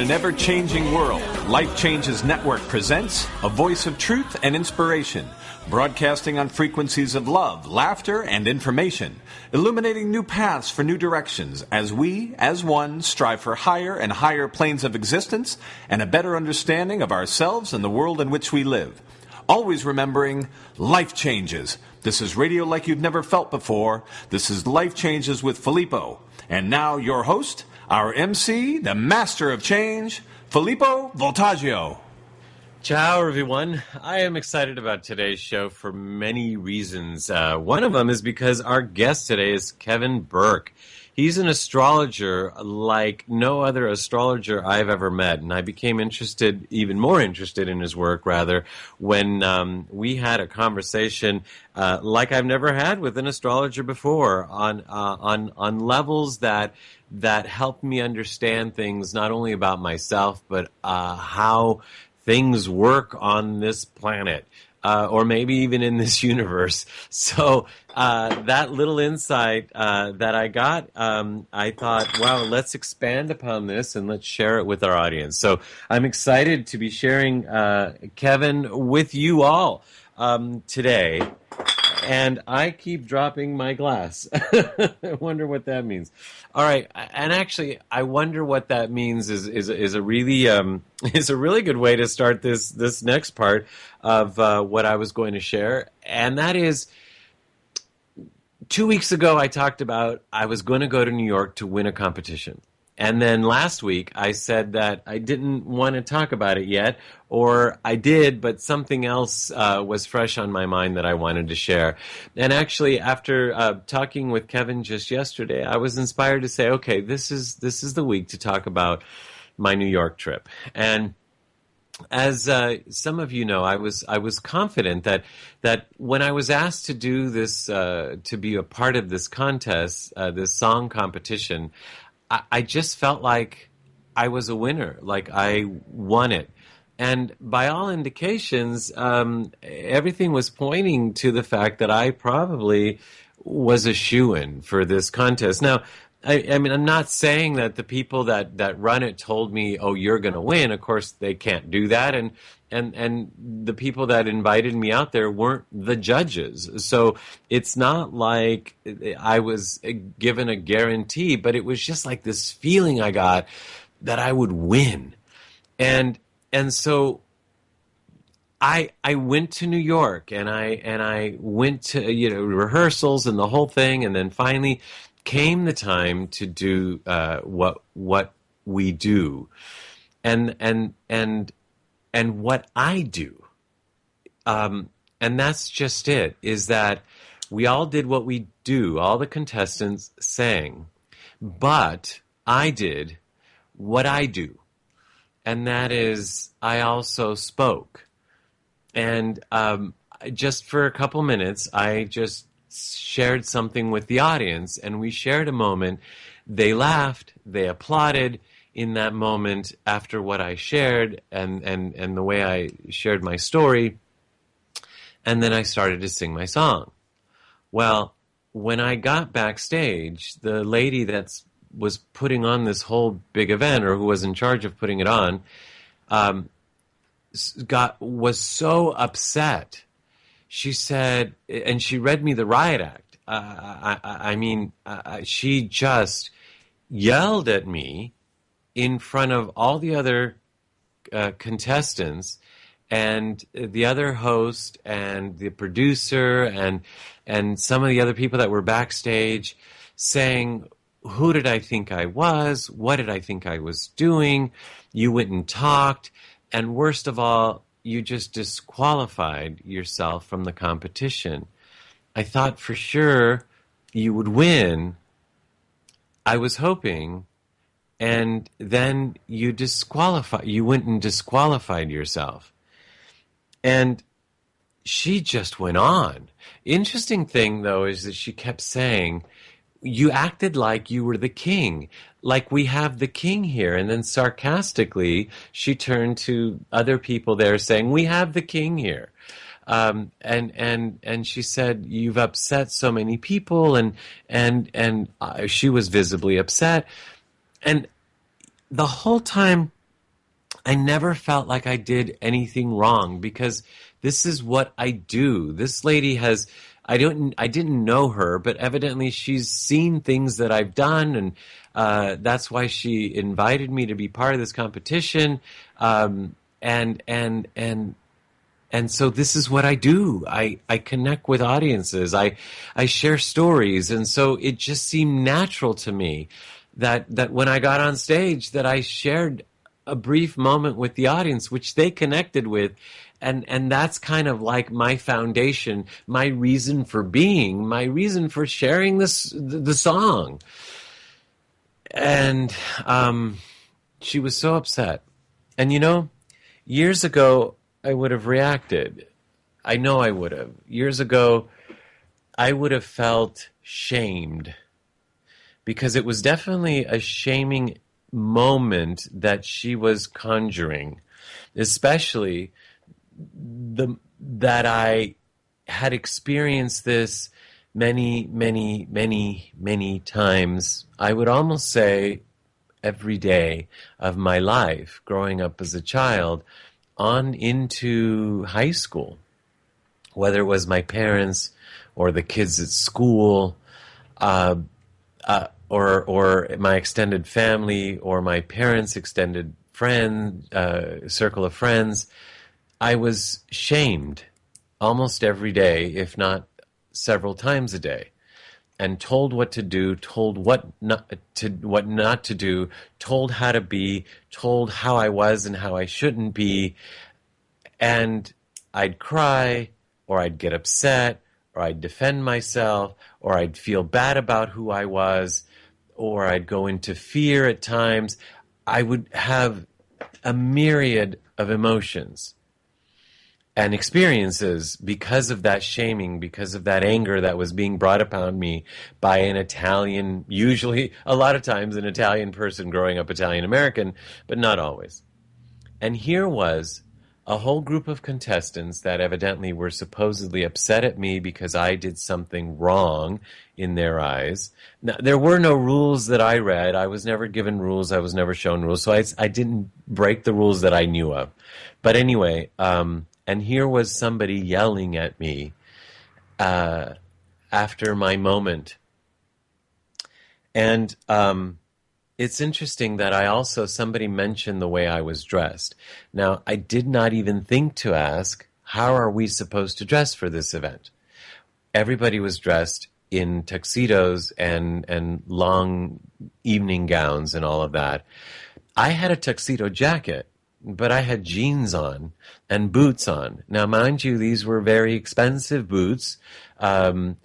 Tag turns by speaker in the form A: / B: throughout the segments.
A: an ever-changing world, Life Changes Network presents a voice of truth and inspiration, broadcasting on frequencies of love, laughter, and information, illuminating new paths for new directions as we, as one, strive for higher and higher planes of existence and a better understanding of ourselves and the world in which we live. Always remembering, life changes. This is radio like you've never felt before. This is Life Changes with Filippo. And now your host, our MC, the master of change, Filippo Voltaggio.
B: Ciao, everyone. I am excited about today's show for many reasons. One of them is because our guest today is Kevin Burk. He's an astrologer like no other astrologer I've ever met, and I became even more interested in his work, when we had a conversation like I've never had with an astrologer before on levels that helped me understand things not only about myself, but how things work on this planet. Or maybe even in this universe. So that little insight that I got, I thought, wow, let's expand upon this and let's share it with our audience. So I'm excited to be sharing Kevin with you all today. And I keep dropping my glass. I wonder what that means. All right, and actually, I wonder what that means is a really good way to start this next part of what I was going to share, and that is 2 weeks ago I talked about I was going to go to New York to win a competition. And then last week, I said that I didn't want to talk about it yet, or I did, but something else was fresh on my mind that I wanted to share. And actually, after talking with Kevin just yesterday, I was inspired to say, okay, this is the week to talk about my New York trip. And as some of you know, I was confident that when I was asked to do this, to be a part of this contest, this song competition, I just felt like I was a winner, like I won it. And by all indications, everything was pointing to the fact that I probably was a shoo-in for this contest. Now, I mean, I'm not saying that the people that run it told me, oh, you're going to win. Of course, they can't do that. And the people that invited me out there weren't the judges. So it's not like I was given a guarantee, but it was just like this feeling I got that I would win. And so I went to New York and I went to, rehearsals and the whole thing. And then finally came the time to do what we do. And what I do, and that's just it, is that we all did what we do. All the contestants sang, but I did what I do, and that is I also spoke. And just for a couple minutes, I just shared something with the audience, and we shared a moment. They laughed, they applauded in that moment after what I shared and the way I shared my story, and then I started to sing my song. Well, when I got backstage, the lady that was putting on this whole big event, or who was in charge of putting it on, was so upset. She said, and she read me the riot act. She just yelled at me in front of all the other contestants and the other host and the producer and some of the other people that were backstage, saying, who did I think I was? What did I think I was doing? You went and talked. And worst of all, you just disqualified yourself from the competition. I thought for sure you would win. I was hoping. And then you went and disqualified yourself. And she just went on. Interesting thing, though, is that she kept saying, you acted like you were the king, like we have the king here. And then sarcastically, she turned to other people there saying, we have the king here. And she said, you've upset so many people, and she was visibly upset. And the whole time I never felt like I did anything wrong because this is what I do. This lady has, I didn't know her, but evidently she's seen things that I've done, and that's why she invited me to be part of this competition. And so this is what I do. I connect with audiences. I share stories, and so it just seemed natural to me that when I got on stage that I shared a brief moment with the audience, which they connected with. And that's kind of like my foundation, my reason for being, my reason for sharing the song. And she was so upset. And years ago, I would have reacted. I know I would have. Years ago, I would have felt shamed because it was definitely a shaming moment that she was conjuring, especially that I had experienced this many, many, many, many times. I would almost say every day of my life, growing up as a child, on into high school, whether it was my parents or the kids at school, or my extended family, or my parents' extended circle of friends. I was shamed almost every day, if not several times a day, and told what to do, told what not to do, told how to be, told how I was and how I shouldn't be. And I'd cry, or I'd get upset, or I'd defend myself, or I'd feel bad about who I was, or I'd go into fear at times. I would have a myriad of emotions and experiences because of that shaming, because of that anger that was being brought upon me by an Italian, usually a lot of times an Italian person growing up Italian American, but not always. And here was a whole group of contestants that evidently were supposedly upset at me because I did something wrong in their eyes. Now, there were no rules that I read. I was never given rules. I was never shown rules. So I didn't break the rules that I knew of. But anyway, and here was somebody yelling at me after my moment. And it's interesting that somebody mentioned the way I was dressed. Now, I did not even think to ask, how are we supposed to dress for this event? Everybody was dressed in tuxedos and long evening gowns and all of that. I had a tuxedo jacket, but I had jeans on and boots on. Now, mind you, these were very expensive boots, and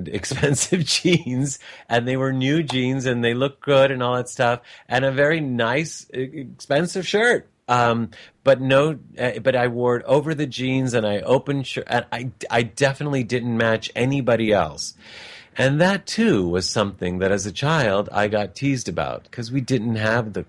B: expensive jeans, and they were new jeans, and they looked good and all that stuff, and a very nice, expensive shirt. But I wore it over the jeans, and I opened shirt, and I definitely didn't match anybody else. And that too was something that as a child I got teased about because we didn't have the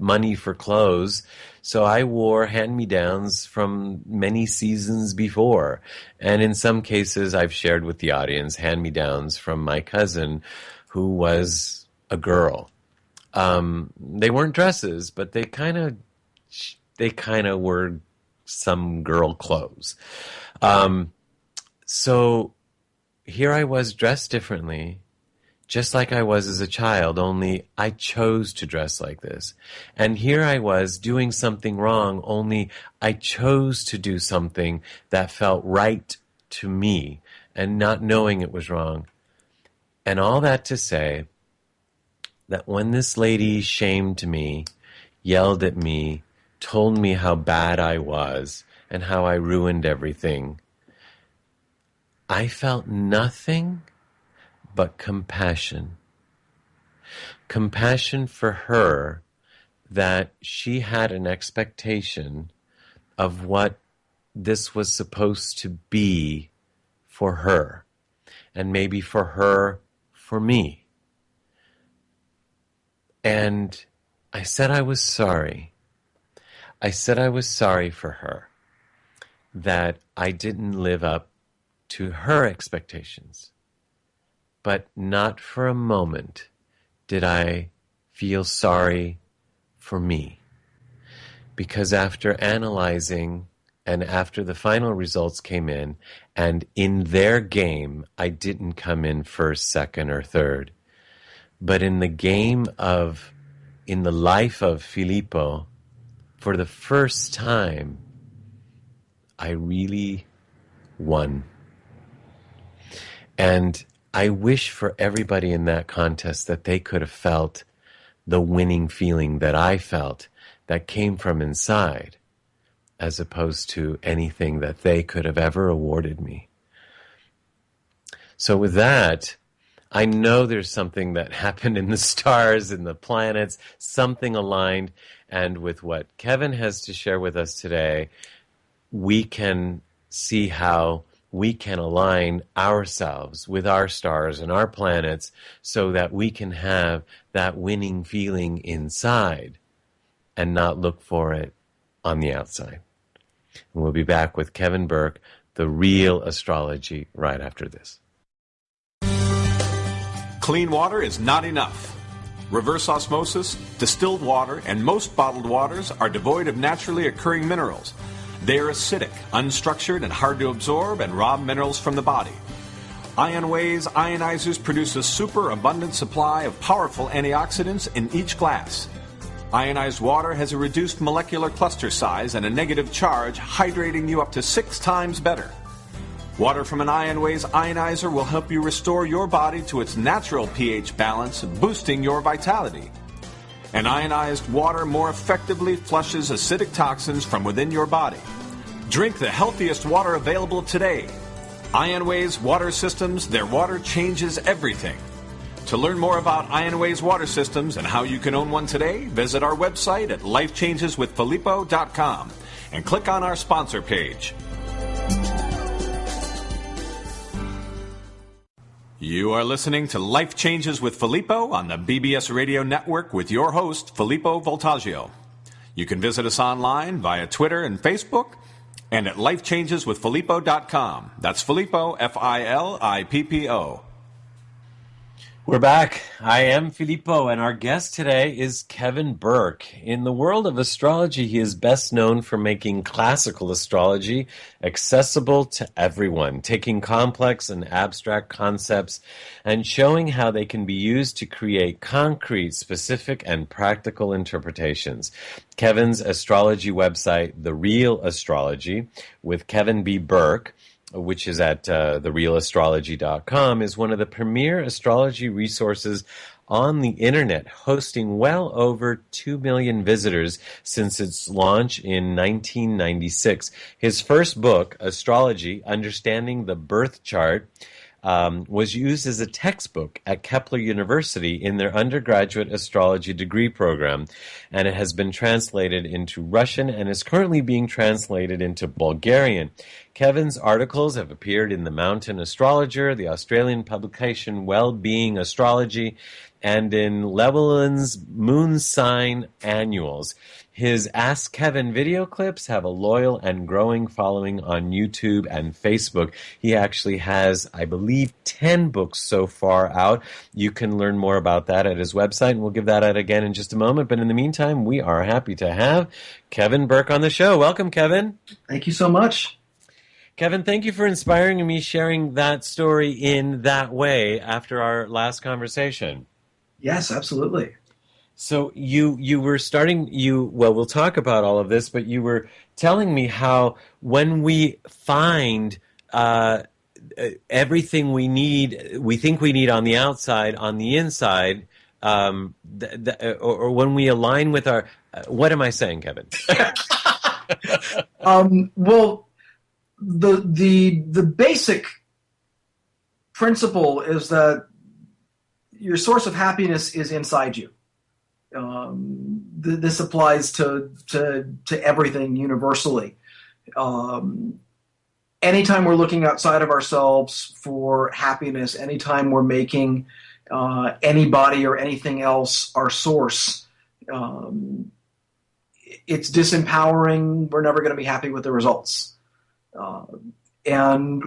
B: money for clothes. So I wore hand-me-downs from many seasons before. And in some cases, I've shared with the audience hand-me-downs from my cousin who was a girl. They weren't dresses, but they kind of were some girl clothes. So here I was dressed differently, just like I was as a child, only I chose to dress like this. And here I was doing something wrong, only I chose to do something that felt right to me and not knowing it was wrong. And all that to say that when this lady shamed me, yelled at me, told me how bad I was and how I ruined everything, I felt nothing but compassion. Compassion for her, that she had an expectation of what this was supposed to be for her, and maybe for her, for me. And I said I was sorry. I said I was sorry for her, that I didn't live up to her expectations. But not for a moment did I feel sorry for me. because after analyzing and after the final results came in, and in their game, I didn't come in first, second, or third. But in the life of Filippo, for the first time, I really won. And I wish for everybody in that contest that they could have felt the winning feeling that I felt that came from inside, as opposed to anything that they could have ever awarded me. So with that, I know there's something that happened in the stars, in the planets, something aligned. And with what Kevin has to share with us today, we can see how we can align ourselves with our stars and our planets so that we can have that winning feeling inside and not look for it on the outside. And we'll be back with Kevin Burk, The Real Astrology, right after this.
A: Clean water is not enough. Reverse osmosis, distilled water, and most bottled waters are devoid of naturally occurring minerals. They are acidic, unstructured, and hard to absorb and rob minerals from the body. IonWay's ionizers produce a superabundant supply of powerful antioxidants in each glass. Ionized water has a reduced molecular cluster size and a negative charge, hydrating you up to 6 times better. Water from an IonWay's ionizer will help you restore your body to its natural pH balance, boosting your vitality. And ionized water more effectively flushes acidic toxins from within your body. Drink the healthiest water available today. IonWay's water systems, their water changes everything. To learn more about IonWay's water systems and how you can own one today, visit our website at lifechangeswithfilippo.com and click on our sponsor page. You are listening to Life Changes with Filippo on the BBS Radio Network with your host, Filippo Voltaggio. You can visit us online via Twitter and Facebook and at lifechangeswithfilippo.com. That's Filippo, Filippo.
B: We're back. I am Filippo, and our guest today is Kevin Burk. In the world of astrology, he is best known for making classical astrology accessible to everyone, taking complex and abstract concepts and showing how they can be used to create concrete, specific, and practical interpretations. Kevin's astrology website, The Real Astrology, with Kevin B. Burk, which is at therealastrology.com, is one of the premier astrology resources on the internet, hosting well over 2 million visitors since its launch in 1996. His first book, Astrology, Understanding the Birth Chart, was used as a textbook at Kepler University in their undergraduate astrology degree program, and it has been translated into Russian and is currently being translated into Bulgarian. Kevin's articles have appeared in the Mountain Astrologer, the Australian publication Well-Being Astrology, and in Llewellyn's Moon Sign Annuals. His Ask Kevin video clips have a loyal and growing following on YouTube and Facebook. He actually has, I believe, 10 books so far out. You can learn more about that at his website, and we'll give that out again in just a moment. But in the meantime, we are happy to have Kevin Burk on the show. Welcome, Kevin.
C: Thank you so much.
B: Kevin, thank you for inspiring me, sharing that story in that way after our last conversation.
C: Yes, absolutely.
B: So you were starting, we'll talk about all of this, but you were telling me how when we find everything we think we need on the outside, on the inside, or when we align with our, what am I saying, Kevin?
C: Well, the basic principle is that your source of happiness is inside you. This applies to everything universally. Anytime we're looking outside of ourselves for happiness, anytime we're making anybody or anything else our source, it's disempowering. We're never going to be happy with the results. And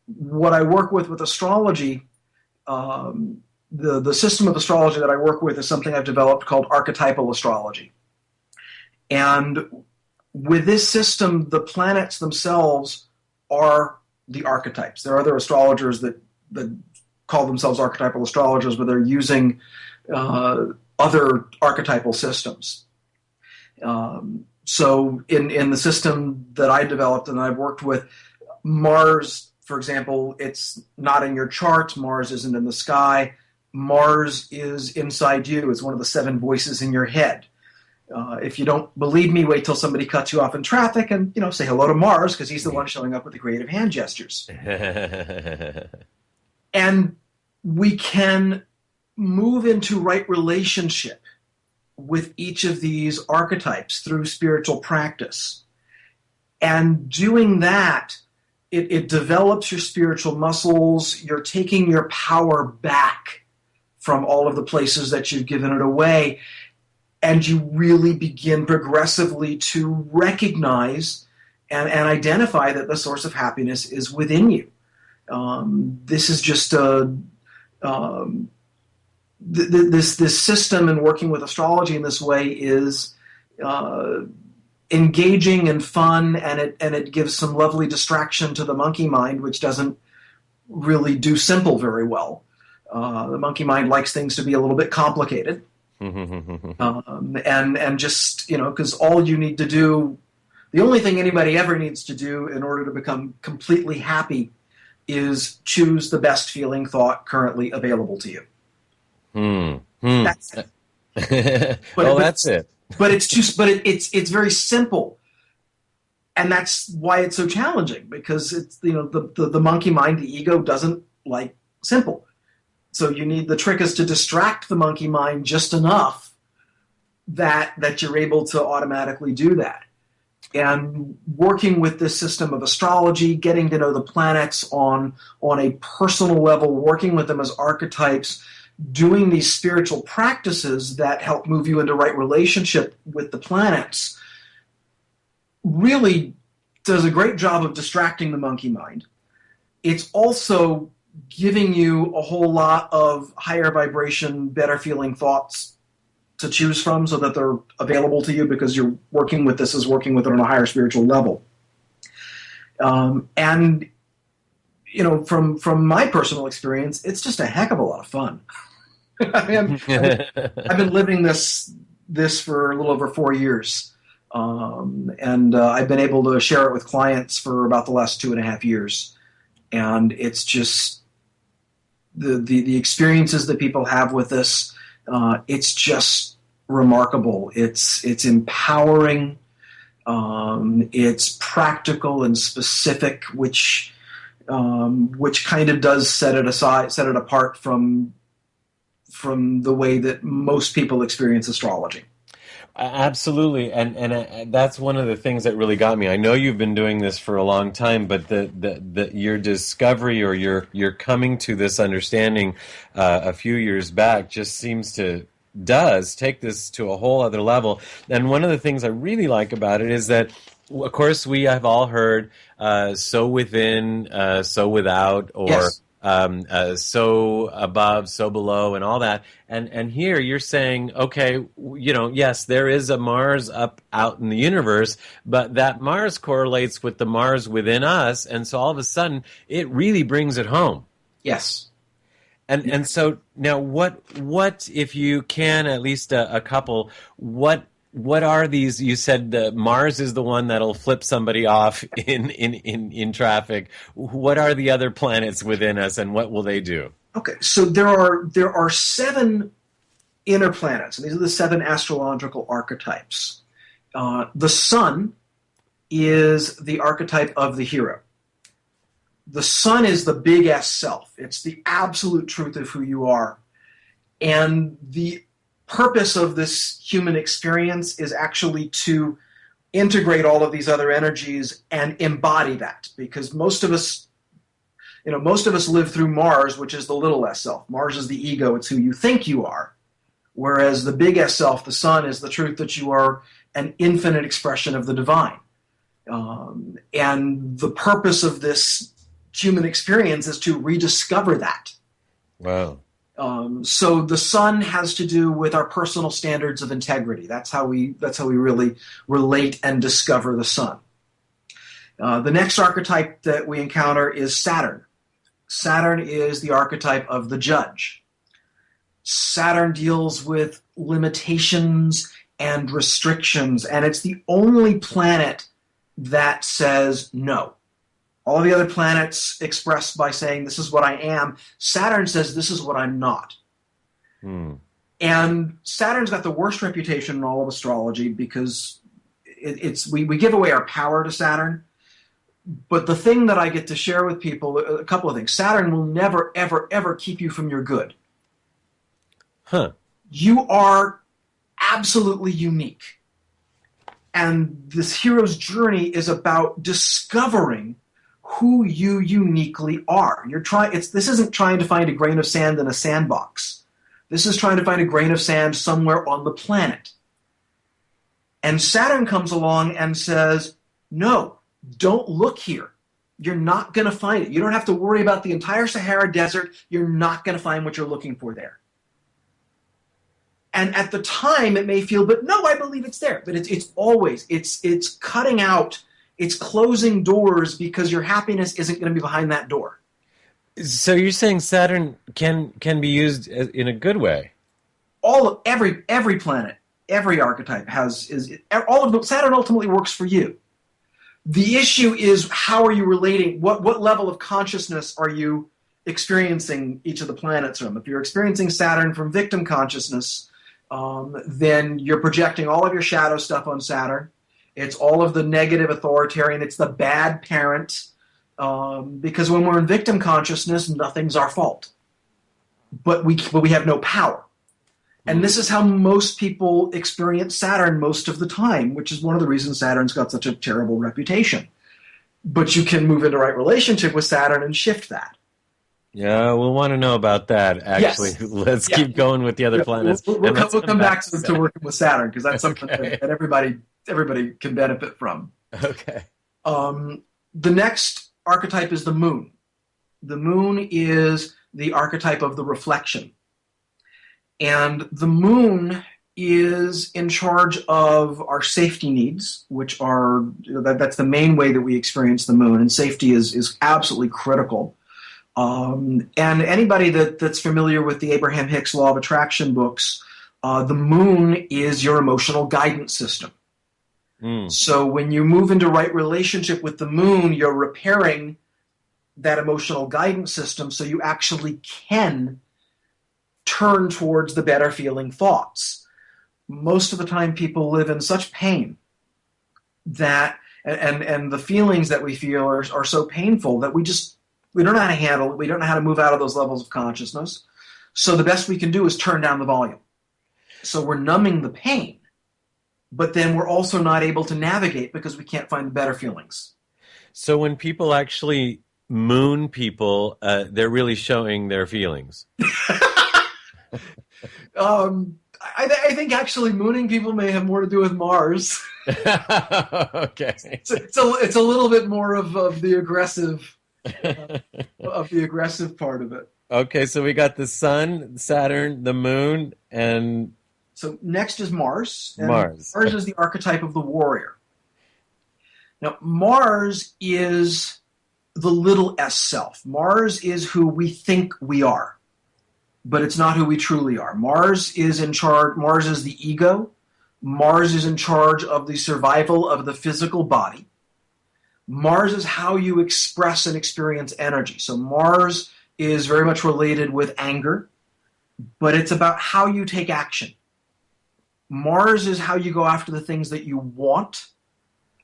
C: what I work with astrology, the system of astrology that I work with is something I've developed called archetypal astrology. And with this system, the planets themselves are the archetypes. There are other astrologers that call themselves archetypal astrologers, but they're using other archetypal systems. So in the system that I developed and I've worked with, Mars, for example, it's not in your chart. Mars isn't in the sky. Mars is inside you. It's one of the 7 voices in your head. If you don't believe me, wait till somebody cuts you off in traffic and, say hello to Mars, because he's the one showing up with the creative hand gestures. And we can move into right relationship with each of these archetypes through spiritual practice. And doing that, it develops your spiritual muscles. You're taking your power back from all of the places that you've given it away. And you really begin progressively to recognize and identify that the source of happiness is within you. This is just this system, and working with astrology in this way is engaging and fun, and it gives some lovely distraction to the monkey mind, which doesn't really do simple very well. The monkey mind likes things to be a little bit complicated. And just, because all you need to do, the only thing anybody ever needs to do in order to become completely happy is choose the best feeling thought currently available to you. That's it.
B: That's it.
C: But it's very simple. And that's why it's so challenging, because it's, the monkey mind, the ego, doesn't like simple. So the trick is to distract the monkey mind just enough that you're able to automatically do that. And working with this system of astrology, getting to know the planets on a personal level, working with them as archetypes, doing these spiritual practices that help move you into right relationship with the planets, really does a great job of distracting the monkey mind. It's also giving you a whole lot of higher vibration, better feeling thoughts to choose from, so that they're available to you because you're working with it on a higher spiritual level. And from my personal experience, it's just a heck of a lot of fun. I've been living this for a little over 4 years, and I've been able to share it with clients for about the last 2.5 years. And it's just the experiences that people have with this. It's just remarkable. It's empowering. It's practical and specific, which kind of does set it apart from the way that most people experience astrology.
B: Absolutely, and that's one of the things that really got me. I know you've been doing this for a long time, but your discovery, or your coming to this understanding a few years back, just does take this to a whole other level. And one of the things I really like about it is that, of course, we have all heard so within, so without, or yes. So above, so below, and all that. And here you're saying, okay, yes, there is a Mars out in the universe, but that Mars correlates with the Mars within us, and so all of a sudden it really brings it home.
C: Yes.
B: And so now, what if you can, at least a couple, what are these? You said Mars is the one that'll flip somebody off in traffic. What are the other planets within us, and what will they do?
C: Okay, so there are 7 inner planets, and these are the 7 astrological archetypes. The sun is the archetype of the hero. The sun is the big S self. It's the absolute truth of who you are. And the purpose of this human experience is actually to integrate all of these other energies and embody that, because most of us live through Mars, which is the little S self. Mars is the ego. It's who you think you are. Whereas the big S self, the sun, is the truth that you are an infinite expression of the divine. And the purpose of this human experience is to rediscover that.
B: Wow.
C: So the sun has to do with our personal standards of integrity. That's how we really relate and discover the sun. The next archetype that we encounter is Saturn. Saturn is the archetype of the judge. Saturn deals with limitations and restrictions, and it's the only planet that says no. All the other planets express by saying, this is what I am. Saturn says, this is what I'm not. And Saturn's got the worst reputation in all of astrology because we give away our power to Saturn. But the thing that I get to share with people, a couple of things. Saturn will never, ever, ever keep you from your good. You are absolutely unique. And this hero's journey is about discovering who you uniquely are. This isn't trying to find a grain of sand in a sandbox. This is trying to find a grain of sand somewhere on the planet. And Saturn comes along and says, no, don't look here. You're not going to find it. You don't have to worry about the entire Sahara Desert. You're not going to find what you're looking for there. And at the time, it may feel, but no, I believe it's there. But it's cutting out, it's closing doors because your happiness isn't going to be behind that door.
B: So you're saying Saturn can be used in a good way?
C: Every planet, every archetype all of them. Saturn ultimately works for you. The issue is, how are you relating? What level of consciousness are you experiencing each of the planets from? If you're experiencing Saturn from victim consciousness, then you're projecting all of your shadow stuff on Saturn. It's all of the negative authoritarian. It's the bad parent. Because when we're in victim consciousness, nothing's our fault. But we have no power. And this is how most people experience Saturn most of the time, which is one of the reasons Saturn's got such a terrible reputation. But you can move into right relationship with Saturn and shift that.
B: Yeah, we'll want to know about that, actually.
C: Yes.
B: Let's keep going with the other planets.
C: We'll come back to working with Saturn, because that's something that everybody can benefit from.
B: Okay.
C: The next archetype is the moon. The moon is the archetype of the reflection. And the moon is in charge of our safety needs, which are, that's the main way that we experience the moon, and safety is absolutely critical. And anybody that's familiar with the Abraham Hicks Law of Attraction books, the moon is your emotional guidance system. So when you move into right relationship with the moon, you're repairing that emotional guidance system so you actually can turn towards the better feeling thoughts. Most of the time people live in such pain that, and the feelings that we feel are so painful that we don't know how to handle it. We don't know how to move out of those levels of consciousness. So the best we can do is turn down the volume. So we're numbing the pain, but then we're also not able to navigate because we can't find the better feelings.
B: So when people actually moon people, they're really showing their feelings.
C: I think actually mooning people may have more to do with Mars.
B: Okay.
C: It's a little bit more of the aggressive of the aggressive part of it.
B: Okay, so we got the sun, Saturn, the moon, and
C: so next is Mars. And
B: Mars
C: is the archetype of the warrior. Now, Mars is the little s self. Mars is who we think we are, but it's not who we truly are. Mars is in charge. Mars is the ego. Mars is in charge of the survival of the physical body. Mars is how you express and experience energy. So Mars is very much related with anger, but it's about how you take action. Mars is how you go after the things that you want,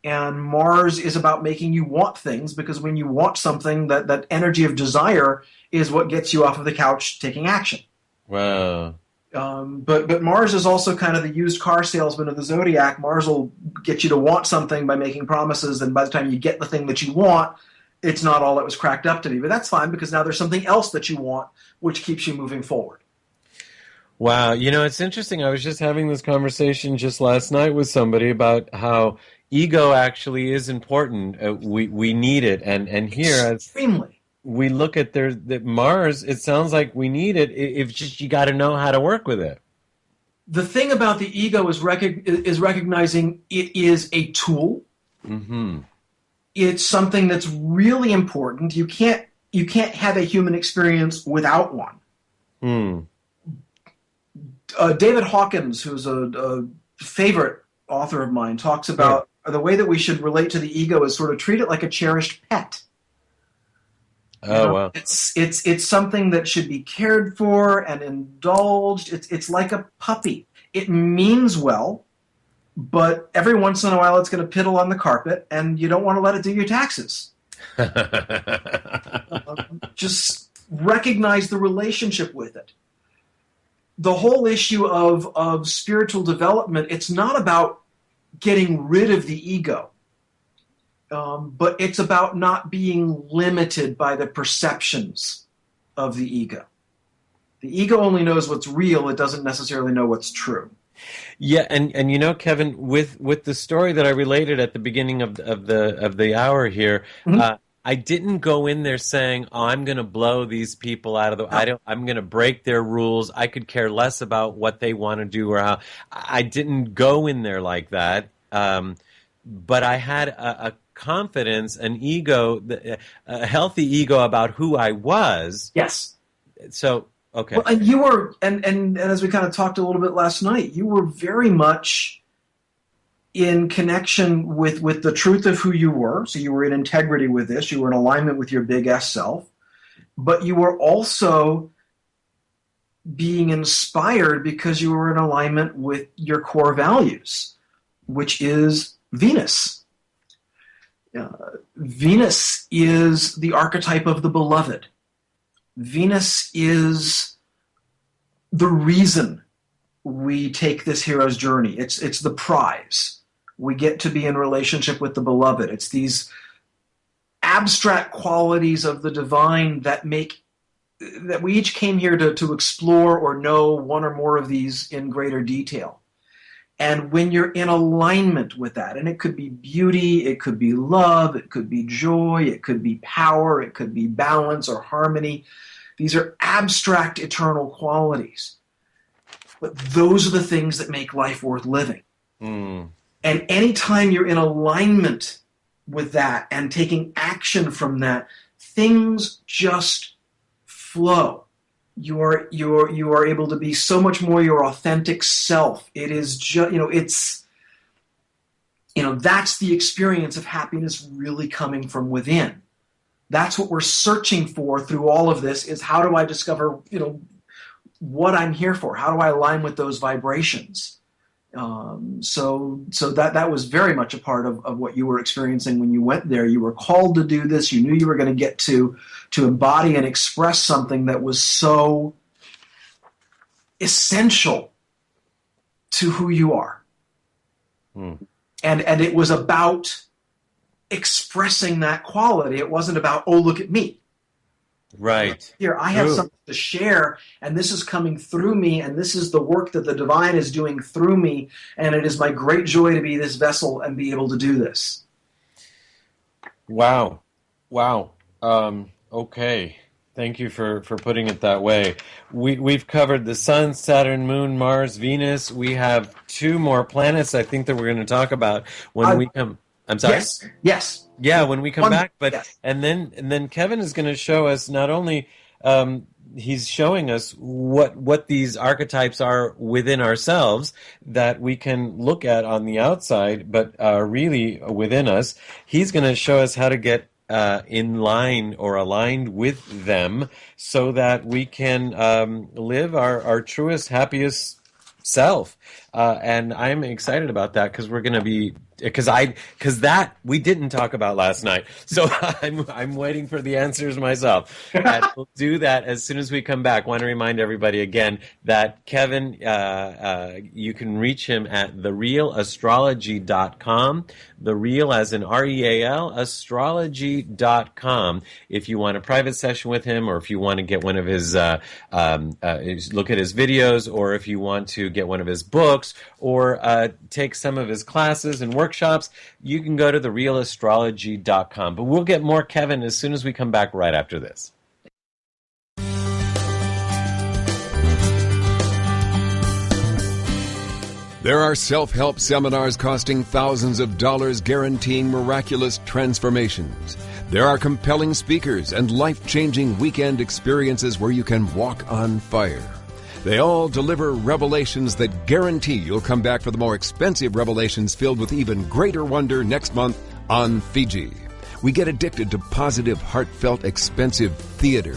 C: and Mars is about making you want things, because when you want something, that energy of desire is what gets you off of the couch taking action.
B: Wow.
C: But Mars is also kind of the used car salesman of the zodiac. Mars will get you to want something by making promises, and by the time you get the thing that you want, it's not all it was cracked up to be. But that's fine, because now there's something else that you want, which keeps you moving forward.
B: Wow. You know, it's interesting. I was just having this conversation just last night with somebody about how ego actually is important. We need it. And here...
C: Extremely.
B: we look at that Mars, it sounds like we need it. It's just you got to know how to work with it.
C: The thing about the ego is recognizing it is a tool.
B: Mm-hmm.
C: It's something that's really important. You can't have a human experience without one. David Hawkins, who's a favorite author of mine, talks about the way that we should relate to the ego is sort of treat it like a cherished pet.
B: Wow!
C: It's something that should be cared for and indulged. It's like a puppy. It means well, but every once in a while it's going to piddle on the carpet, and you don't want to let it do your taxes. Just recognize the relationship with it. The whole issue of spiritual development, it's not about getting rid of the ego. But it's about not being limited by the perceptions of the ego. The ego only knows what's real; it doesn't necessarily know what's true.
B: Yeah, and you know, Kevin, with the story that I related at the beginning of the hour here,
C: Mm-hmm.
B: I didn't go in there saying, "Oh, I'm going to blow these people out of the."
C: No.
B: I'm going to break their rules. I could care less about what they want to do or how. I didn't go in there like that. But I had a confidence, an ego, a healthy ego about who I was.
C: Yes.
B: So, okay.
C: Well, and you were, and as we kind of talked a little bit last night, you were very much in connection with the truth of who you were. So you were in integrity with this. You were in alignment with your big S self. But you were also being inspired because you were in alignment with your core values, which is Venus. Venus is the archetype of the beloved. Venus is the reason we take this hero's journey. It's the prize. We get to be in relationship with the beloved. It's these abstract qualities of the divine that we each came here to explore or know one or more of these in greater detail. And when you're in alignment with that, and it could be beauty, it could be love, it could be joy, it could be power, it could be balance or harmony. These are abstract, eternal qualities. But those are the things that make life worth living. And anytime you're in alignment with that and taking action from that, things just flow. You are able to be so much more your authentic self. It is just, that's the experience of happiness really coming from within. That's what we're searching for through all of this is how do I discover, what I'm here for? How do I align with those vibrations? So that was very much a part of what you were experiencing when you went there. You were called to do this. You knew you were going to get to embody and express something that was so essential to who you are. And it was about expressing that quality. It wasn't about, oh, look at me.
B: Right.
C: Here, I have something to share, and this is coming through me, and this is the work that the divine is doing through me, and it is my great joy to be this vessel and be able to do this.
B: Wow. Okay. Thank you for putting it that way. We've covered the Sun, Saturn, Moon, Mars, Venus. We have 2 more planets I think that we're going to talk about when we come. I'm sorry?
C: Yes.
B: Yeah, when we come back, but
C: yes.
B: and then Kevin is going to show us not only he's showing us what these archetypes are within ourselves that we can look at on the outside, but really within us. He's going to show us how to get in line or aligned with them so that we can live our truest, happiest self. And I'm excited about that because we're going to be because that we didn't talk about last night. So I'm waiting for the answers myself. And we'll do that as soon as we come back. I want to remind everybody again that Kevin, you can reach him at therealastrology.com. The real as in REAL, astrology.com. If you want a private session with him, or if you want to get one of his, look at his videos, or if you want to get one of his books, or take some of his classes and work workshops, you can go to therealastrology.com. But we'll get more Kevin as soon as we come back right after this.
D: There are self-help seminars costing thousands of dollars guaranteeing miraculous transformations. There are compelling speakers and life-changing weekend experiences where you can walk on fire. They all deliver revelations that guarantee you'll come back for the more expensive revelations filled with even greater wonder next month on Fiji. We get addicted to positive, heartfelt, expensive theater.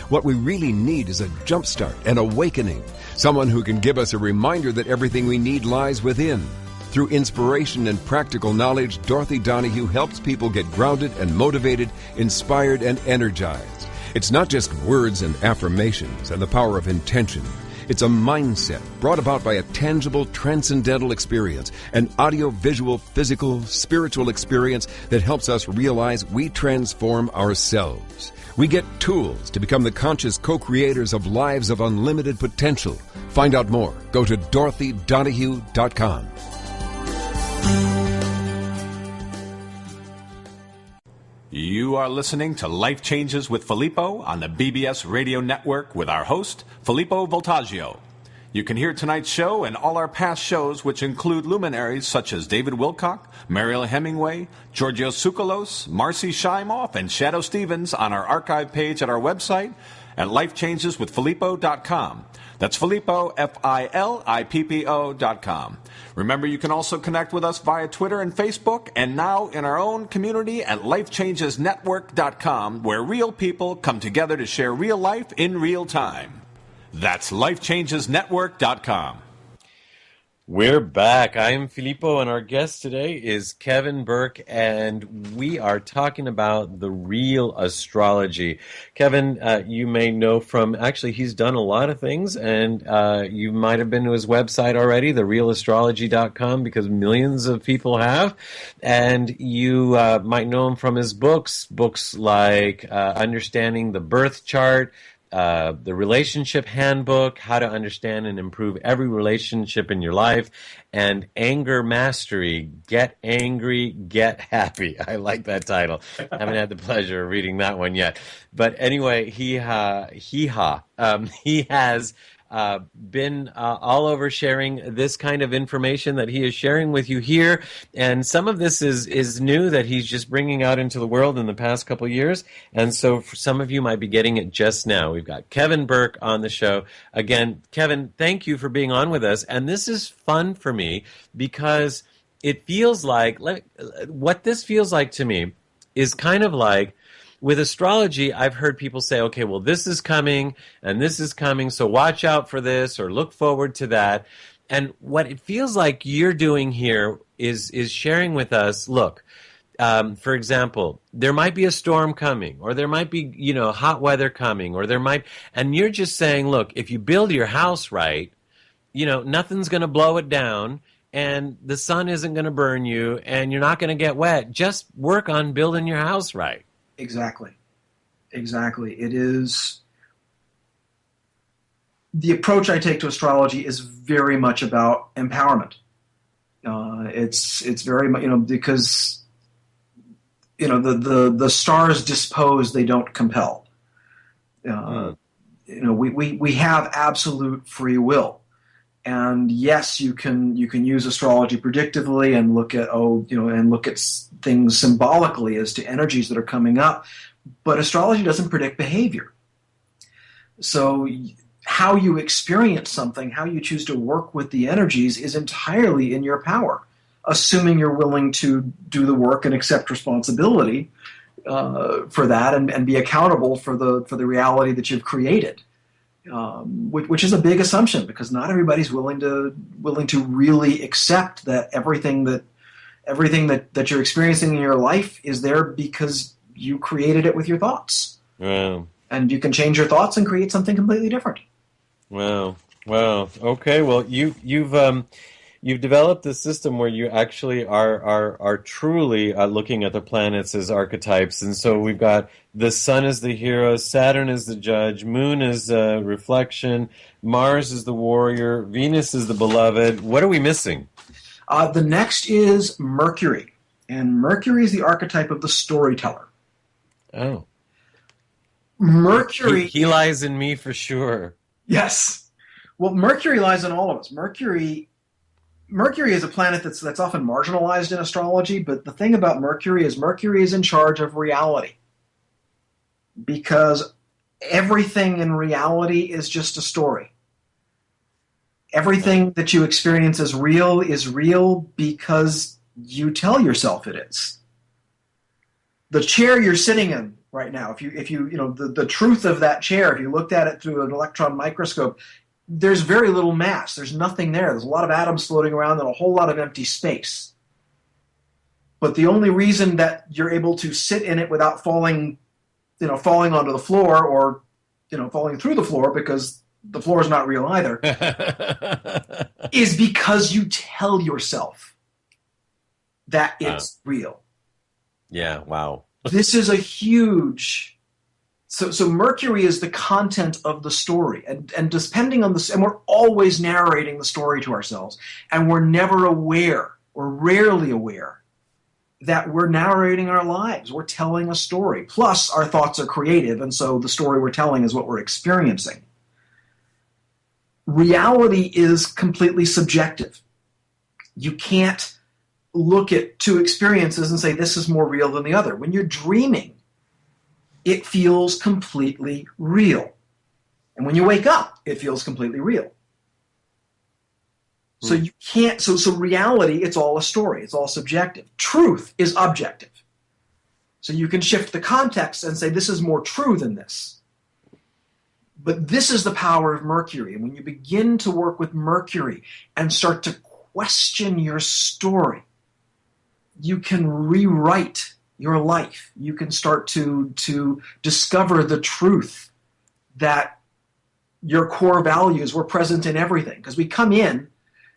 D: What we really need is a jumpstart, an awakening, someone who can give us a reminder that everything we need lies within. Through inspiration and practical knowledge, Dorothy Donahue helps people get grounded and motivated, inspired and energized. It's not just words and affirmations and the power of intention. It's a mindset brought about by a tangible, transcendental experience, an audio-visual, physical, spiritual experience that helps us realize we transform ourselves. We get tools to become the conscious co-creators of lives of unlimited potential. Find out more. Go to DorothyDonahue.com.
A: You are listening to Life Changes with Filippo on the BBS Radio Network with our host, Filippo Voltaggio. You can hear tonight's show and all our past shows, which include luminaries such as David Wilcock, Mariel Hemingway, Giorgio Tsoukalos, Marcy Shimoff, and Shadow Stevens on our archive page at our website at lifechangeswithfilippo.com. That's Filippo, Filippo.com. Remember, you can also connect with us via Twitter and Facebook, and now in our own community at lifechangesnetwork.com, where real people come together to share real life in real time. That's lifechangesnetwork.com.
B: We're back. I'm Filippo, and our guest today is Kevin Burk, and we are talking about the real astrology. Kevin, you may know from, actually, he's done a lot of things, and you might have been to his website already, therealastrology.com, because millions of people have, and you might know him from his books like Understanding the Birth Chart, the Relationship Handbook, How to Understand and Improve Every Relationship in Your Life, and Anger Mastery, Get Angry, Get Happy. I like that title. I haven't had the pleasure of reading that one yet. But anyway, he has been all over sharing this kind of information that he is sharing with you here, and some of this is new that he's just bringing out into the world in the past couple of years, and so for some of you might be getting it just now. We've got Kevin Burk on the show. Again, Kevin, thank you for being on with us, and this is fun for me because it feels like, what this feels like to me is kind of like, with astrology, I've heard people say, okay, well, this is coming, and this is coming, so watch out for this, or look forward to that. And what it feels like you're doing here is sharing with us, look, for example, there might be a storm coming, or there might be, hot weather coming, and you're just saying, look, if you build your house right, nothing's going to blow it down, and the sun isn't going to burn you, and you're not going to get wet. Just work on building your house right.
C: Exactly. It is, the approach I take to astrology is very much about empowerment. It's very much, because, the stars dispose, they don't compel. We have absolute free will. And yes, you can use astrology predictively and look at things symbolically as to energies that are coming up, but astrology doesn't predict behavior. So how you experience something, how you choose to work with the energies is entirely in your power, assuming you're willing to do the work and accept responsibility for that and be accountable for the reality that you've created. Which is a big assumption, because not everybody's willing to really accept that everything that you're experiencing in your life is there because you created it with your thoughts.
B: Wow. And
C: you can change your thoughts and create something completely different.
B: Wow. Okay. Well, you've developed a system where you actually are truly looking at the planets as archetypes, and so we've got the sun is the hero, Saturn is the judge, Moon is reflection, Mars is the warrior, Venus is the beloved. What are we missing?
C: The next is Mercury. And Mercury is the archetype of the storyteller.
B: Oh.
C: Mercury...
B: He lies in me for sure.
C: Yes. Well, Mercury lies in all of us. Mercury is a planet that's often marginalized in astrology, but the thing about Mercury is in charge of reality. Because everything in reality is just a story. Everything that you experience as real is real because you tell yourself it is. The chair you're sitting in right now, if you the truth of that chair, if you looked at it through an electron microscope, there's very little mass. There's nothing there. There's a lot of atoms floating around and a whole lot of empty space. But the only reason that you're able to sit in it without falling onto the floor or, falling through the floor, because the floor is not real either, is because you tell yourself that it's real.
B: Yeah, wow.
C: This is a huge... So Mercury is the content of the story. And depending on and we're always narrating the story to ourselves. And we're never aware, or rarely aware, that we're narrating our lives. We're telling a story. Plus, our thoughts are creative, and so the story we're telling is what we're experiencing. Reality is completely subjective. You can't look at two experiences and say this is more real than the other. When you're dreaming, it feels completely real. And when you wake up, it feels completely real. So you can't, so reality, it's all a story. It's all subjective. Truth is objective. So you can shift the context and say this is more true than this. But this is the power of Mercury. And when you begin to work with Mercury and start to question your story, you can rewrite your life. You can start to discover the truth that your core values were present in everything. Because we come in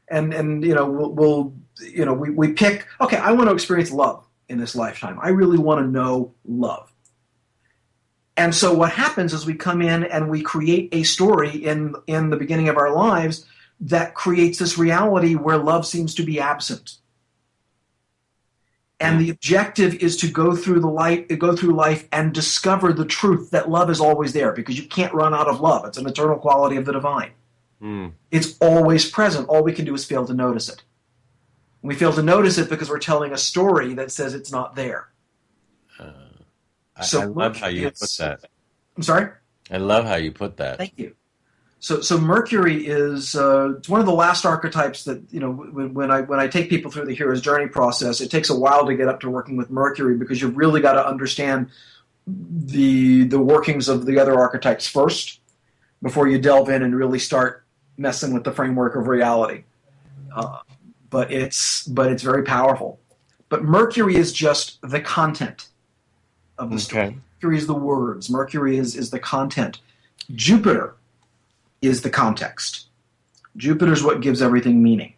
C: and we pick, okay, I want to experience love in this lifetime. I really want to know love. And so what happens is we come in and we create a story in the beginning of our lives that creates this reality where love seems to be absent. And the objective is to go through life and discover the truth that love is always there, because you can't run out of love. It's an eternal quality of the divine. It's always present. All we can do is fail to notice it. We fail to notice it because we're telling a story that says it's not there.
B: I love how you put that.
C: I'm sorry?
B: I love how you put that.
C: Thank you. So Mercury is it's one of the last archetypes that, when I take people through the hero's journey process, it takes a while to get up to working with Mercury, because you've really got to understand the workings of the other archetypes first before you delve in and really start messing with the framework of reality. But it's very powerful. But Mercury is just the content of the story. Mercury is the words. Mercury is the content. Jupiter is the context. Jupiter is what gives everything meaning.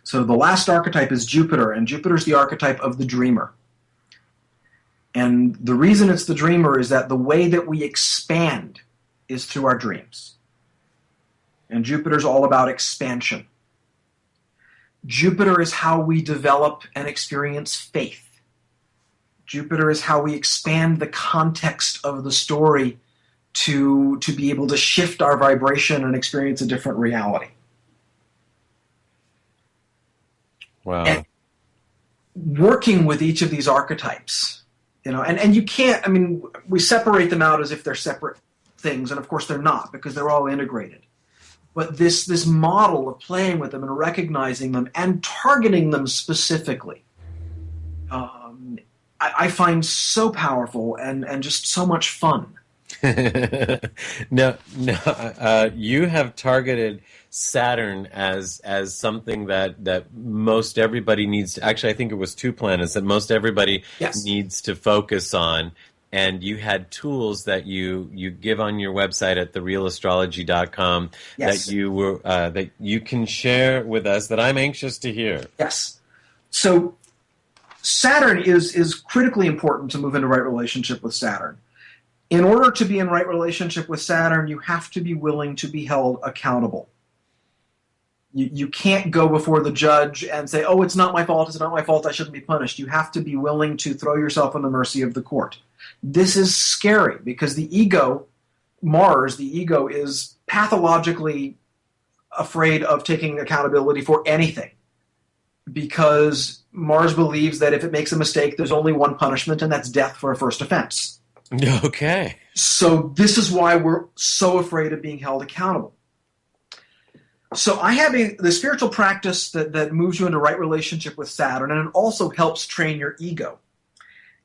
C: So the last archetype is Jupiter, and Jupiter is the archetype of the dreamer. And the reason it's the dreamer is that the way that we expand is through our dreams. And Jupiter's all about expansion. Jupiter is how we develop and experience faith. Jupiter is how we expand the context of the story to be able to shift our vibration and experience a different reality.
B: Wow.
C: And working with each of these archetypes, and you can't, we separate them out as if they're separate things, and of course they're not, because they're all integrated. But this model of playing with them and recognizing them and targeting them specifically, I find so powerful and just so much fun.
B: No, you have targeted Saturn as something that most everybody needs to, actually I think it was 2 planets that most everybody needs to focus on, and you had tools that you give on your website at therealastrology.com that you can share with us that I'm anxious to hear.
C: Yes. So Saturn is critically important to move into right relationship with Saturn. In order to be in right relationship with Saturn, you have to be willing to be held accountable. You can't go before the judge and say, oh, it's not my fault, I shouldn't be punished. You have to be willing to throw yourself on the mercy of the court. This is scary because the ego, Mars, the ego, is pathologically afraid of taking accountability for anything because Mars believes that if it makes a mistake, there's only one punishment, and that's death for a first offense.
B: Okay.
C: So this is why we're so afraid of being held accountable. So I have the spiritual practice that moves you into right relationship with Saturn, and it also helps train your ego,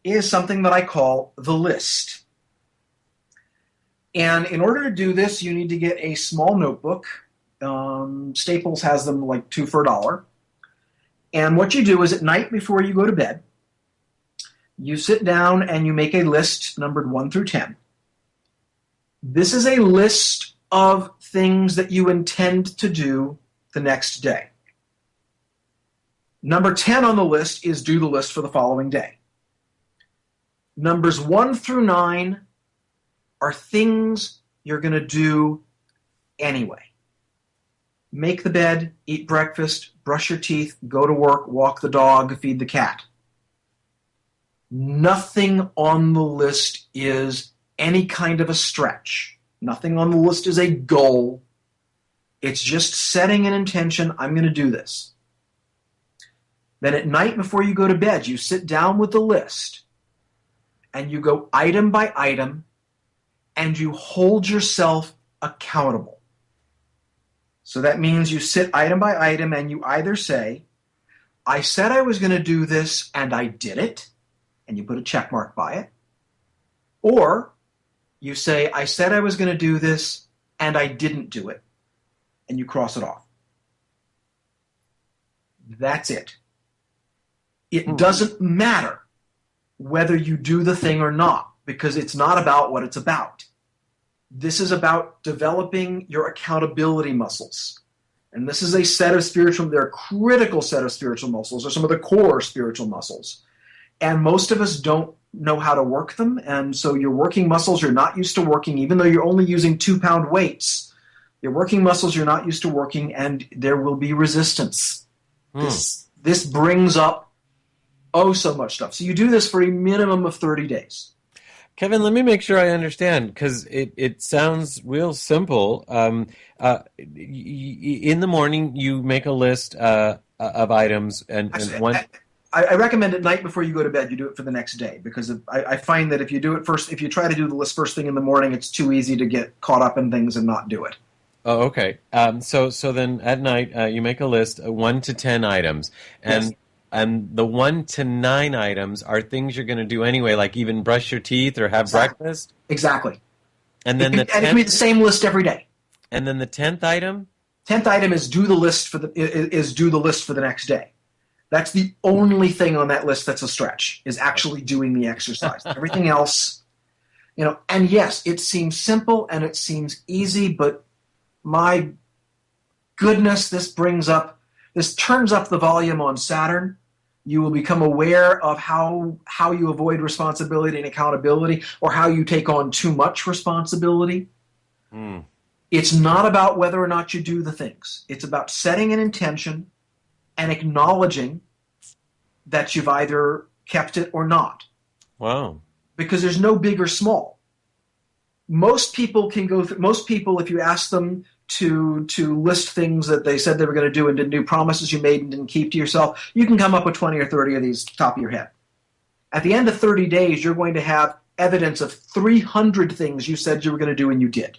C: is something that I call the list. And in order to do this, you need to get a small notebook. Staples has them like 2 for $1. And what you do is at night before you go to bed, you sit down and you make a list numbered 1 through 10. This is a list of things that you intend to do the next day. Number 10 on the list is do the list for the following day. Numbers 1 through 9 are things you're going to do anyway. Make the bed, eat breakfast, brush your teeth, go to work, walk the dog, feed the cat. Nothing on the list is any kind of a stretch. Nothing on the list is a goal. It's just setting an intention, I'm going to do this. Then at night before you go to bed, you sit down with the list and you go item by item and you hold yourself accountable. So that means you sit item by item and you either say, I said I was going to do this and I did it, and you put a check mark by it, or you say, I said I was going to do this, and I didn't do it, and you cross it off. That's it. It doesn't matter whether you do the thing or not, because it's not about what it's about. This is about developing your accountability muscles. And this is a set of they're a critical set of spiritual muscles. They're some of the core spiritual muscles. And most of us don't know how to work them, and so your working muscles you're not used to working, even though you're only using 2-pound weights. Your working muscles you're not used to working, and there will be resistance. This brings up so much stuff. So you do this for a minimum of 30 days.
B: Kevin, let me make sure I understand, because it sounds real simple. In the morning, you make a list of items,
C: I recommend at night before you go to bed, you do it for the next day, because I find that if you do it first, if you try to do the list first thing in the morning, it's too easy to get caught up in things and not do it.
B: Oh, okay. So then at night you make a list of 1 to 10 items, and
C: Yes.
B: and the 1 to 9 items are things you're going to do anyway, like even brush your teeth or have breakfast.
C: Exactly.
B: And then
C: it can be the same list every day.
B: And then the 10th item.
C: 10th item is do the list for the next day. That's the only thing on that list that's a stretch, is actually doing the exercise. Everything else, and yes, it seems simple and it seems easy, but my goodness, this turns up the volume on Saturn. You will become aware of how you avoid responsibility and accountability, or how you take on too much responsibility. It's not about whether or not you do the things. It's about setting an intention and acknowledging that you've either kept it or not.
B: Wow.
C: Because there's no big or small. Most people, if you ask them to list things that they said they were going to do and didn't do, promises you made and didn't keep to yourself, you can come up with 20 or 30 of these top of your head. At the end of 30 days, you're going to have evidence of 300 things you said you were going to do and you did.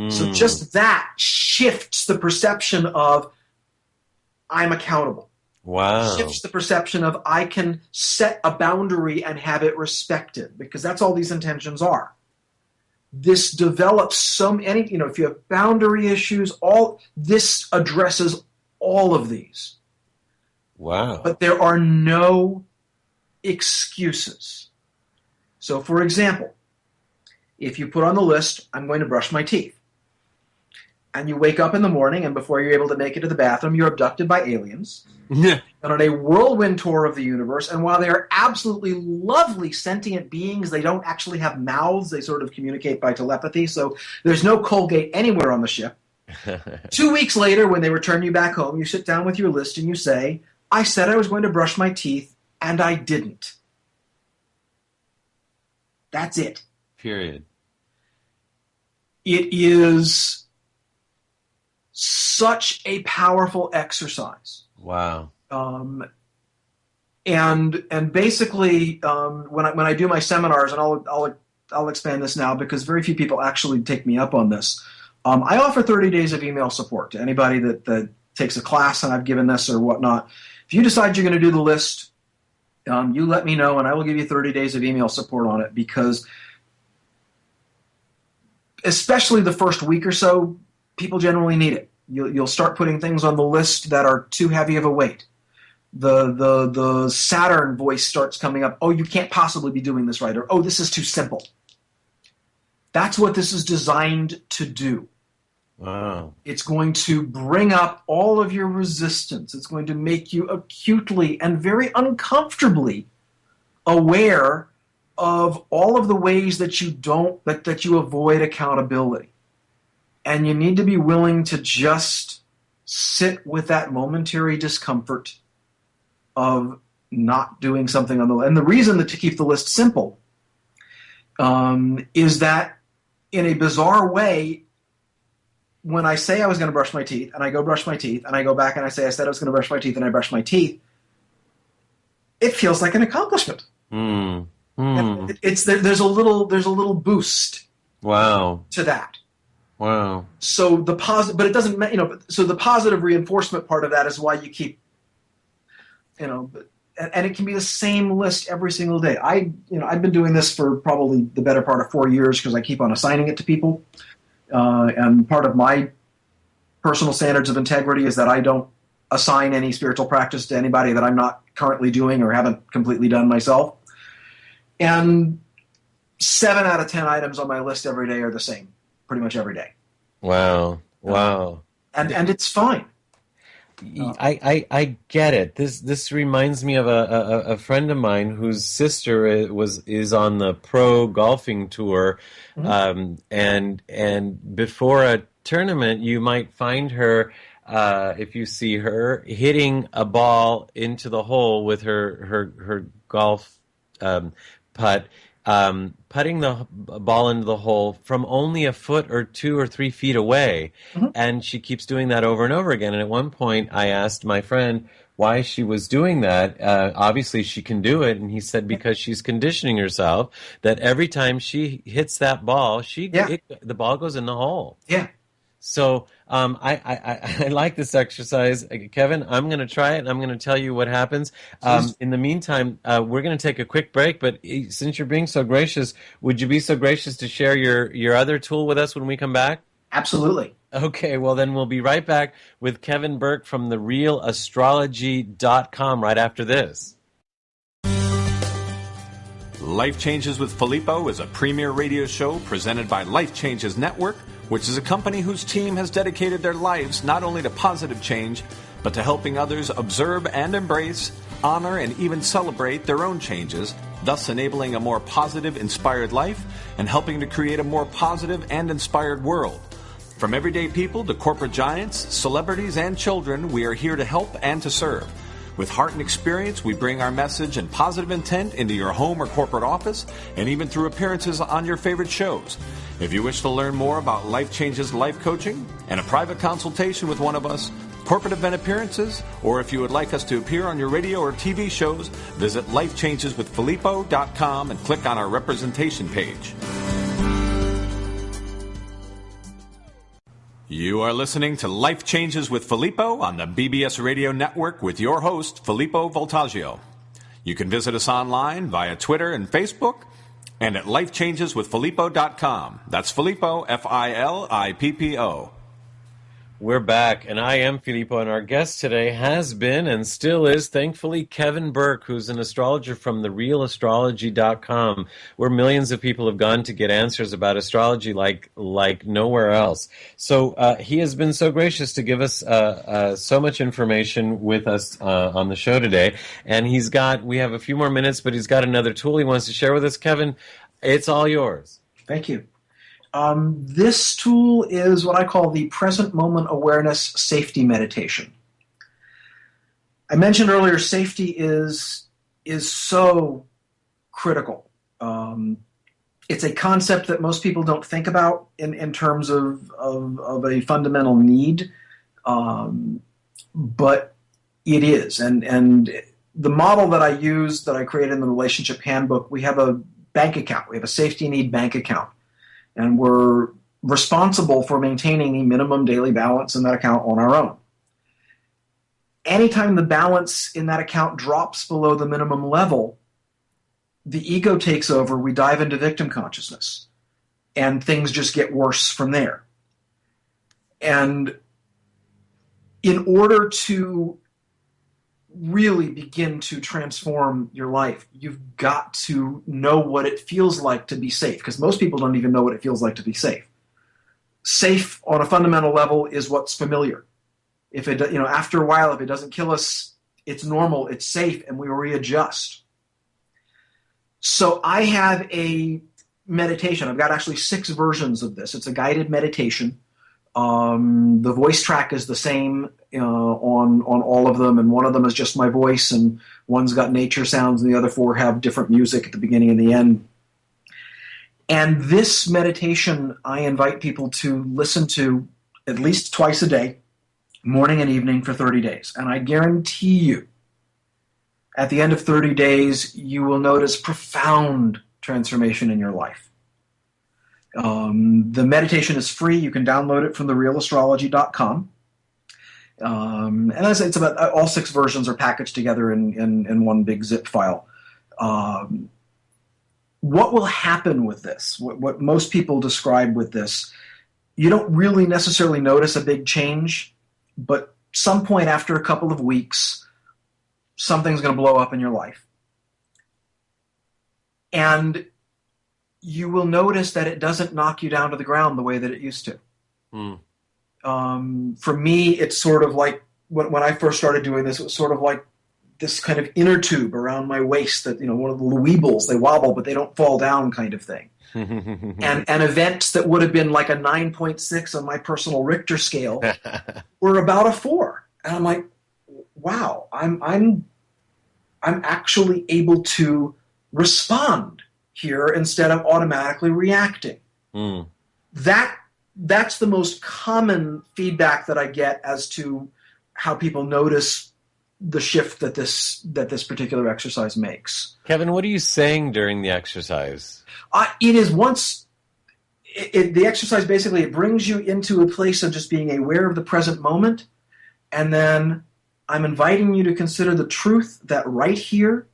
C: So just that shifts the perception of I'm accountable.
B: Wow.
C: Shifts the perception of I can set a boundary and have it respected, because that's all these intentions are. This develops if you have boundary issues, all this addresses all of these.
B: Wow.
C: But there are no excuses. So, for example, if you put on the list, I'm going to brush my teeth, and you wake up in the morning, and before you're able to make it to the bathroom, you're abducted by aliens.
B: Yeah.
C: And on a whirlwind tour of the universe, and while they are absolutely lovely sentient beings, they don't actually have mouths. They sort of communicate by telepathy, so there's no Colgate anywhere on the ship. 2 weeks later, when they return you back home, you sit down with your list and you say, I said I was going to brush my teeth, and I didn't. That's it.
B: Period.
C: It is such a powerful exercise.
B: Wow.
C: And basically, when I do my seminars, and I'll expand this now because very few people actually take me up on this. I offer 30 days of email support to anybody that takes a class, and I've given this or whatnot. If you decide you're going to do the list, you let me know, and I will give you 30 days of email support on it, because especially the first week or so, people generally need it. You'll start putting things on the list that are too heavy of a weight. The Saturn voice starts coming up. Oh, you can't possibly be doing this right. Or, oh, this is too simple. That's what this is designed to do.
B: Wow.
C: It's going to bring up all of your resistance. It's going to make you acutely and very uncomfortably aware of all of the ways that you avoid accountability. And you need to be willing to just sit with that momentary discomfort of not doing something on the list. And the reason that to keep the list simple is that in a bizarre way, when I say I was going to brush my teeth, and I go brush my teeth, and I go back and I say I said I was going to brush my teeth, and I brush my teeth, it feels like an accomplishment. There's a little boost.
B: Wow.
C: To that.
B: Wow.
C: So the but it doesn't, so the positive reinforcement part of that is why you keep, and it can be the same list every single day. I've been doing this for probably the better part of 4 years because I keep on assigning it to people. And part of my personal standards of integrity is that I don't assign any spiritual practice to anybody that I'm not currently doing or haven't completely done myself. And 7 out of 10 items on my list every day are the same, pretty much every day.
B: Wow. Wow.
C: And it's fine.
B: I get it. This reminds me of a friend of mine whose sister is on the pro golfing tour, and before a tournament, you might find her, if you see her, hitting a ball into the hole with her golf putt. Putting the ball into the hole from only a foot or 2 or 3 feet away. And she keeps doing that over and over again. And at one point I asked my friend why she was doing that. Obviously she can do it. And he said because she's conditioning herself that every time she hits that ball, the ball goes in the hole.
C: Yeah.
B: So I like this exercise. Kevin, I'm going to try it, and I'm going to tell you what happens. In the meantime, we're going to take a quick break, but since you're being so gracious, would you be so gracious to share your other tool with us when we come back?
C: Absolutely.
B: Okay, well then we'll be right back with Kevin Burk from therealastrology.com right after this.
A: Life Changes with Filippo is a premier radio show presented by Life Changes Network, which is a company whose team has dedicated their lives not only to positive change, but to helping others observe and embrace, honor, and even celebrate their own changes, thus enabling a more positive, inspired life and helping to create a more positive and inspired world. From everyday people to corporate giants, celebrities, and children, we are here to help and to serve. With heart and experience, we bring our message and positive intent into your home or corporate office, and even through appearances on your favorite shows. If you wish to learn more about Life Changes life coaching and a private consultation with one of us, corporate event appearances, or if you would like us to appear on your radio or TV shows, visit lifechangeswithfilippo.com and click on our representation page. You are listening to Life Changes with Filippo on the BBS Radio Network with your host, Filippo Voltaggio. You can visit us online via Twitter and Facebook and at lifechangeswithfilippo.com. That's Filippo, Filippo.
B: We're back, and I am Filippo, and our guest today has been and still is, thankfully, Kevin Burk, who's an astrologer from therealastrology.com, where millions of people have gone to get answers about astrology like nowhere else. So he has been so gracious to give us so much information with us on the show today, and we have a few more minutes, but he's got another tool he wants to share with us. Kevin, it's all yours.
C: Thank you. This tool is what I call the present moment awareness safety meditation. I mentioned earlier, safety is so critical. It's a concept that most people don't think about in terms of a fundamental need, but it is. And the model that I use, that I created in the Relationship Handbook, we have a bank account. We have a safety need bank account. And we're responsible for maintaining a minimum daily balance in that account on our own. Anytime the balance in that account drops below the minimum level, the ego takes over, we dive into victim consciousness, and things just get worse from there. And in order to really begin to transform your life, you've got to know what it feels like to be safe, because most people don't even know what it feels like to be safe. Safe on a fundamental level is what's familiar. If it, after a while, if it doesn't kill us, it's normal, it's safe, and we readjust. So I have a meditation. I've got actually 6 versions of this. It's a guided meditation. The voice track is the same on all of them, and one of them is just my voice, and one's got nature sounds, and the other 4 have different music at the beginning and the end. And this meditation, I invite people to listen to at least twice a day, morning and evening, for 30 days. And I guarantee you, at the end of 30 days, you will notice profound transformation in your life. The meditation is free. You can download it from therealastrology.com. And as it's about all 6 versions are packaged together in one big zip file. What will happen with this? What most people describe with this, you don't really necessarily notice a big change, but some point after a couple of weeks, something's going to blow up in your life. And you will notice that it doesn't knock you down to the ground the way that it used to. For me, it's sort of like when I first started doing this, it was sort of like this kind of inner tube around my waist that, one of the weebles, they wobble, but they don't fall down kind of thing. and events that would have been like a 9.6 on my personal Richter scale were about a 4. And I'm like, wow, I'm actually able to respond here instead of automatically reacting. That's the most common feedback that I get as to how people notice the shift that this particular exercise makes.
B: Kevin, what are you saying during the exercise?
C: The exercise basically, it brings you into a place of just being aware of the present moment, and then I'm inviting you to consider the truth that right here,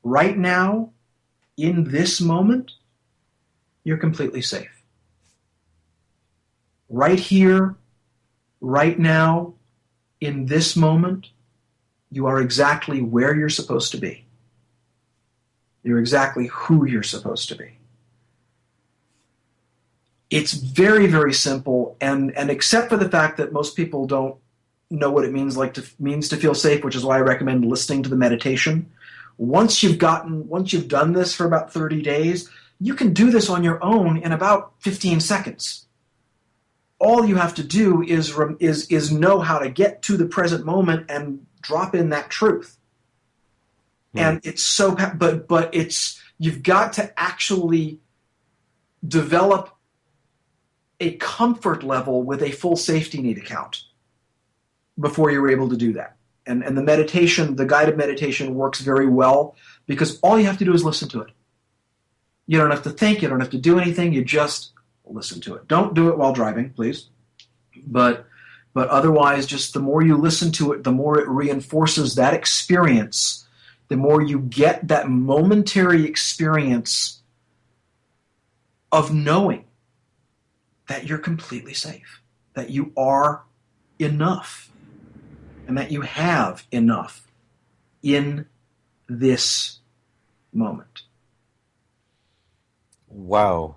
C: right now, in this moment, you're completely safe. Right here, right now, in this moment, you are exactly where you're supposed to be. You're exactly who you're supposed to be. It's very, very simple, and except for the fact that most people don't know what it means to feel safe, which is why I recommend listening to the meditation. Once you've done this for about 30 days, you can do this on your own in about 15 seconds. All you have to do is know how to get to the present moment and drop in that truth. And it's so, but you've got to actually develop a comfort level with a full safety need account before you're able to do that. And the meditation, the guided meditation, works very well because all you have to do is listen to it. You don't have to think, you don't have to do anything, you just listen to it. Don't do it while driving, please. But otherwise, just the more you listen to it, the more it reinforces that experience, the more you get that momentary experience of knowing that you're completely safe, that you are enough, and that you have enough in this moment.
B: Wow.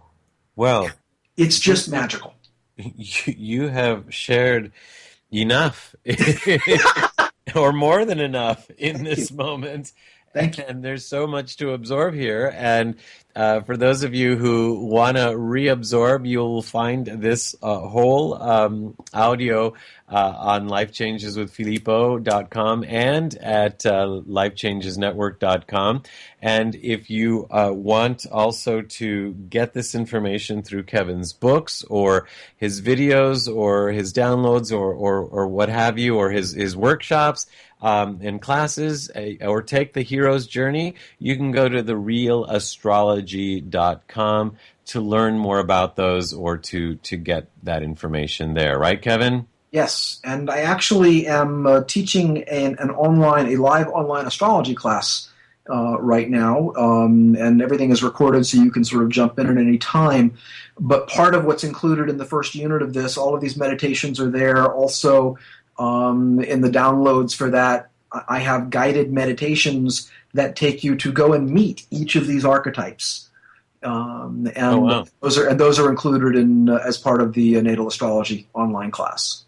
B: Well,
C: it's just magical.
B: You have shared enough or more than enough in this moment.
C: Thank you.
B: And there's so much to absorb here. And for those of you who want to reabsorb, you'll find this whole audio on lifechangeswithfilippo.com and at lifechangesnetwork.com. And if you want also to get this information through Kevin's books or his videos or his downloads or what have you, or his workshops, in classes, or take the hero's journey, you can go to therealastrology.com to learn more about those or to get that information there. Right, Kevin?
C: Yes, and I actually am teaching a live online astrology class right now, and everything is recorded so you can sort of jump in at any time. But part of what's included in the first unit of this, all of these meditations are there. Also, in the downloads for that, I have guided meditations that take you to go and meet each of these archetypes, and
B: wow.
C: those are included in as part of the Natal Astrology online class.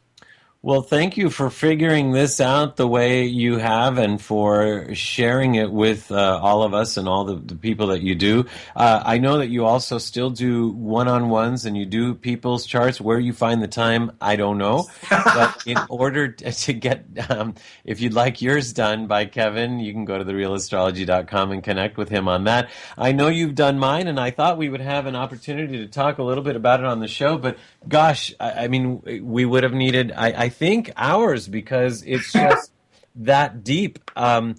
B: Well, thank you for figuring this out the way you have and for sharing it with all of us and all the people that you do. I know that you also still do one-on-ones and you do people's charts. Where you find the time, I don't know. But in order to get, if you'd like yours done by Kevin, you can go to therealastrology.com and connect with him on that. I know you've done mine, and I thought we would have an opportunity to talk a little bit about it on the show, but gosh, I mean, we would have needed, I think, hours, because it's just that deep. And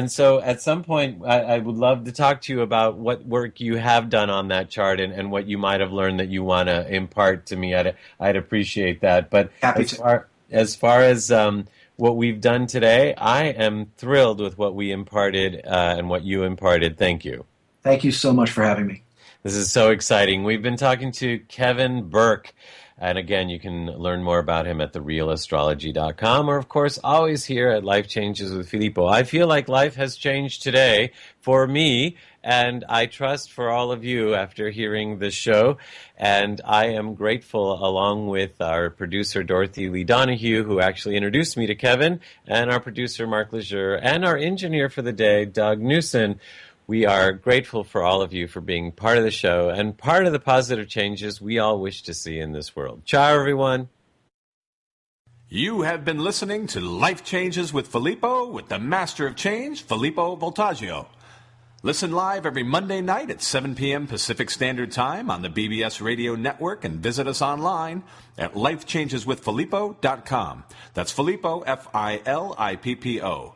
B: so at some point, I would love to talk to you about what work you have done on that chart and what you might have learned that you want to impart to me. I'd appreciate that. But as far as what we've done today, I am thrilled with what we imparted and what you imparted. Thank you.
C: Thank you so much for having me.
B: This is so exciting. We've been talking to Kevin Burk. And again, you can learn more about him at therealastrology.com, or, of course, always here at Life Changes with Filippo. I feel like life has changed today for me, and I trust for all of you after hearing this show. And I am grateful, along with our producer, Dorothy Lee Donahue, who actually introduced me to Kevin, and our producer, Mark Lejeune, and our engineer for the day, Doug Newson. We are grateful for all of you for being part of the show and part of the positive changes we all wish to see in this world. Ciao, everyone.
A: You have been listening to Life Changes with Filippo with the Master of Change, Filippo Voltaggio. Listen live every Monday night at 7 p.m. Pacific Standard Time on the BBS Radio Network, and visit us online at lifechangeswithfilippo.com. That's Filippo, Filippo.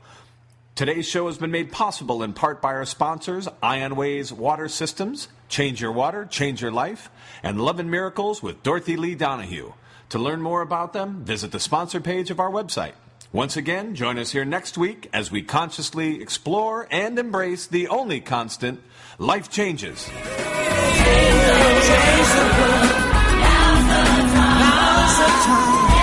A: Today's show has been made possible in part by our sponsors, Ionways Water Systems, Change Your Water, Change Your Life, and Love and Miracles with Dorothy Lee Donahue. To learn more about them, visit the sponsor page of our website. Once again, join us here next week as we consciously explore and embrace the only constant, life changes. Now's the time.